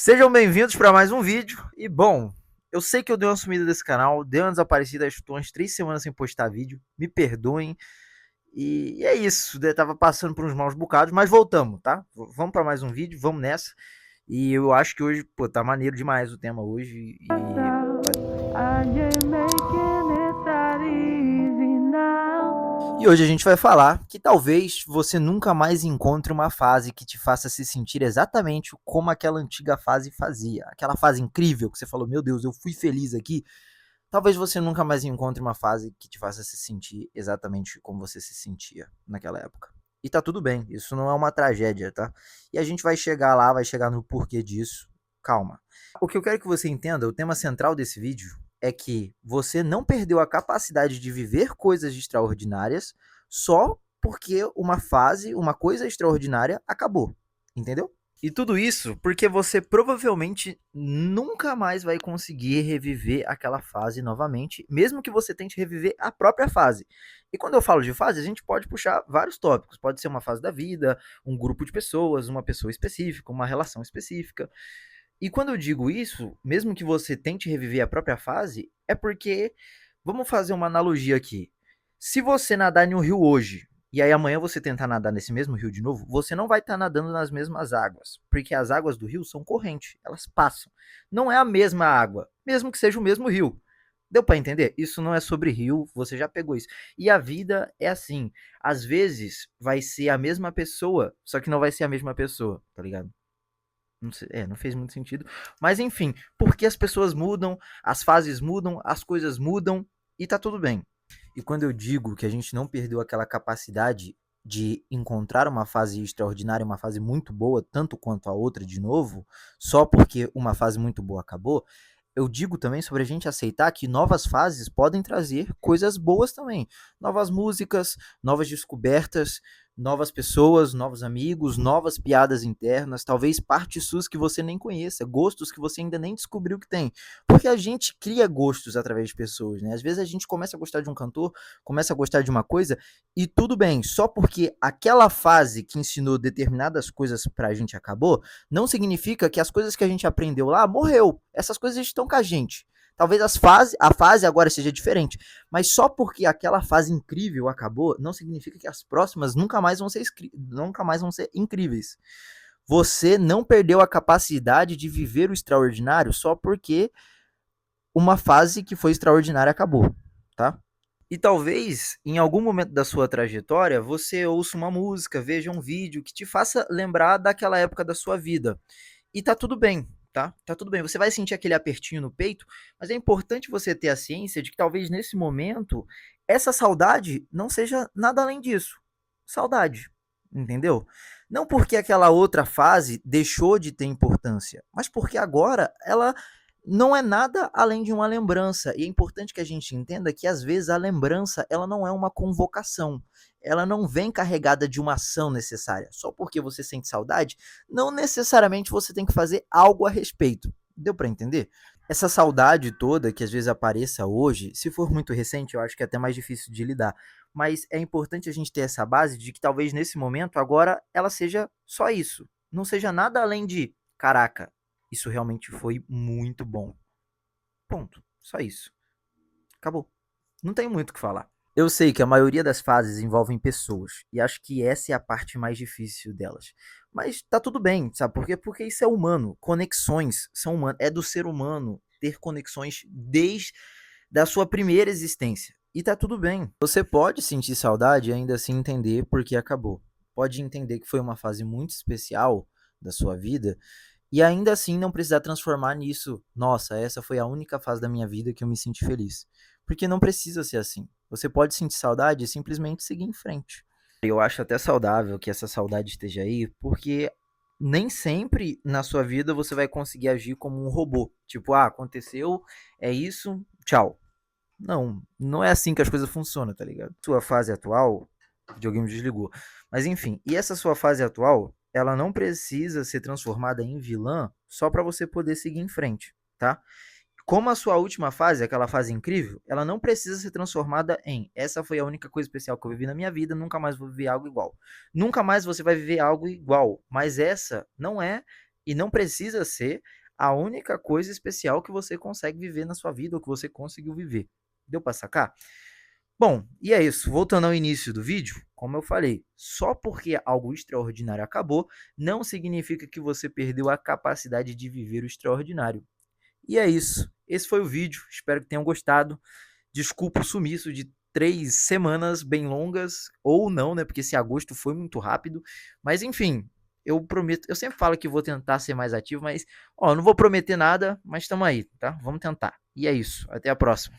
Sejam bem-vindos para mais um vídeo. E bom, eu sei que eu dei uma sumida desse canal, dei uma desaparecida, estou umas 3 semanas sem postar vídeo, me perdoem. E é isso, eu tava passando por uns maus bocados, mas voltamos, tá? Vamos para mais um vídeo, vamos nessa. E eu acho que hoje, pô, tá maneiro demais o tema hoje. E hoje a gente vai falar que talvez você nunca mais encontre uma fase que te faça se sentir exatamente como aquela antiga fase fazia. Aquela fase incrível que você falou, meu Deus, eu fui feliz aqui. Talvez você nunca mais encontre uma fase que te faça se sentir exatamente como você se sentia naquela época. E tá tudo bem, isso não é uma tragédia, tá? E a gente vai chegar lá, vai chegar no porquê disso. Calma. O que eu quero que você entenda, o tema central desse vídeo é que você não perdeu a capacidade de viver coisas extraordinárias só porque uma fase, uma coisa extraordinária acabou. Entendeu? E tudo isso porque você provavelmente nunca mais vai conseguir reviver aquela fase novamente, mesmo que você tente reviver a própria fase. E quando eu falo de fase, a gente pode puxar vários tópicos. Pode ser uma fase da vida, um grupo de pessoas, uma pessoa específica, uma relação específica. E quando eu digo isso, mesmo que você tente reviver a própria fase, é porque, vamos fazer uma analogia aqui. Se você nadar em um rio hoje, e aí amanhã você tentar nadar nesse mesmo rio de novo, você não vai estar nadando nas mesmas águas, porque as águas do rio são corrente, elas passam. Não é a mesma água, mesmo que seja o mesmo rio. Deu para entender? Isso não é sobre rio, você já pegou isso. E a vida é assim, às vezes vai ser a mesma pessoa, só que não vai ser a mesma pessoa, tá ligado? Não, sei, não fez muito sentido. Mas enfim, porque as pessoas mudam, as fases mudam, as coisas mudam e tá tudo bem. E quando eu digo que a gente não perdeu aquela capacidade de encontrar uma fase extraordinária, uma fase muito boa, tanto quanto a outra de novo, só porque uma fase muito boa acabou, eu digo também sobre a gente aceitar que novas fases podem trazer coisas boas também. Novas músicas, novas descobertas, novas pessoas, novos amigos, novas piadas internas, talvez partes suas que você nem conheça, gostos que você ainda nem descobriu que tem. Porque a gente cria gostos através de pessoas, né? Às vezes a gente começa a gostar de um cantor, começa a gostar de uma coisa, e tudo bem, só porque aquela fase que ensinou determinadas coisas pra gente acabou, não significa que as coisas que a gente aprendeu lá morreu. Essas coisas estão com a gente. Talvez a fase agora seja diferente, mas só porque aquela fase incrível acabou, não significa que as próximas nunca mais vão ser incríveis. Você não perdeu a capacidade de viver o extraordinário só porque uma fase que foi extraordinária acabou, tá? E talvez, em algum momento da sua trajetória, você ouça uma música, veja um vídeo que te faça lembrar daquela época da sua vida. E tá tudo bem, tá? Tá tudo bem. Você vai sentir aquele apertinho no peito, mas é importante você ter a ciência de que talvez nesse momento essa saudade não seja nada além disso. Saudade, entendeu? Não porque aquela outra fase deixou de ter importância, mas porque agora ela não é nada além de uma lembrança. E é importante que a gente entenda que às vezes a lembrança ela não é uma convocação. Ela não vem carregada de uma ação necessária. Só porque você sente saudade, não necessariamente você tem que fazer algo a respeito. Deu para entender? Essa saudade toda que às vezes apareça hoje, se for muito recente, eu acho que é até mais difícil de lidar. Mas é importante a gente ter essa base de que talvez nesse momento agora ela seja só isso. Não seja nada além de, caraca, isso realmente foi muito bom. Ponto. Só isso. Acabou. Não tem muito o que falar. Eu sei que a maioria das fases envolvem pessoas, e acho que essa é a parte mais difícil delas. Mas tá tudo bem, sabe por quê? Porque isso é humano. Conexões são humanas. É do ser humano ter conexões desde da sua primeira existência. E tá tudo bem. Você pode sentir saudade e ainda assim entender por que acabou. Pode entender que foi uma fase muito especial da sua vida e ainda assim não precisar transformar nisso. Nossa, essa foi a única fase da minha vida que eu me senti feliz. Porque não precisa ser assim. Você pode sentir saudade e simplesmente seguir em frente. Eu acho até saudável que essa saudade esteja aí, porque nem sempre na sua vida você vai conseguir agir como um robô. Tipo, aconteceu, é isso, tchau. Não, não é assim que as coisas funcionam, tá ligado? Sua fase atual, o videogame desligou. Mas enfim, e essa sua fase atual, ela não precisa ser transformada em vilã só para você poder seguir em frente, tá? Como a sua última fase, aquela fase incrível, ela não precisa ser transformada em essa foi a única coisa especial que eu vivi na minha vida, nunca mais vou viver algo igual. Nunca mais você vai viver algo igual, mas essa não é E não precisa ser a única coisa especial que você consegue viver na sua vida ou que você conseguiu viver. Deu para sacar? Bom, e é isso. Voltando ao início do vídeo, como eu falei, só porque algo extraordinário acabou, não significa que você perdeu a capacidade de viver o extraordinário. E é isso. Esse foi o vídeo. Espero que tenham gostado. Desculpa o sumiço de 3 semanas bem longas, ou não, né? Porque esse agosto foi muito rápido. Mas enfim, eu prometo. Eu sempre falo que vou tentar ser mais ativo, mas ó, não vou prometer nada, mas estamos aí, tá? Vamos tentar. E é isso. Até a próxima.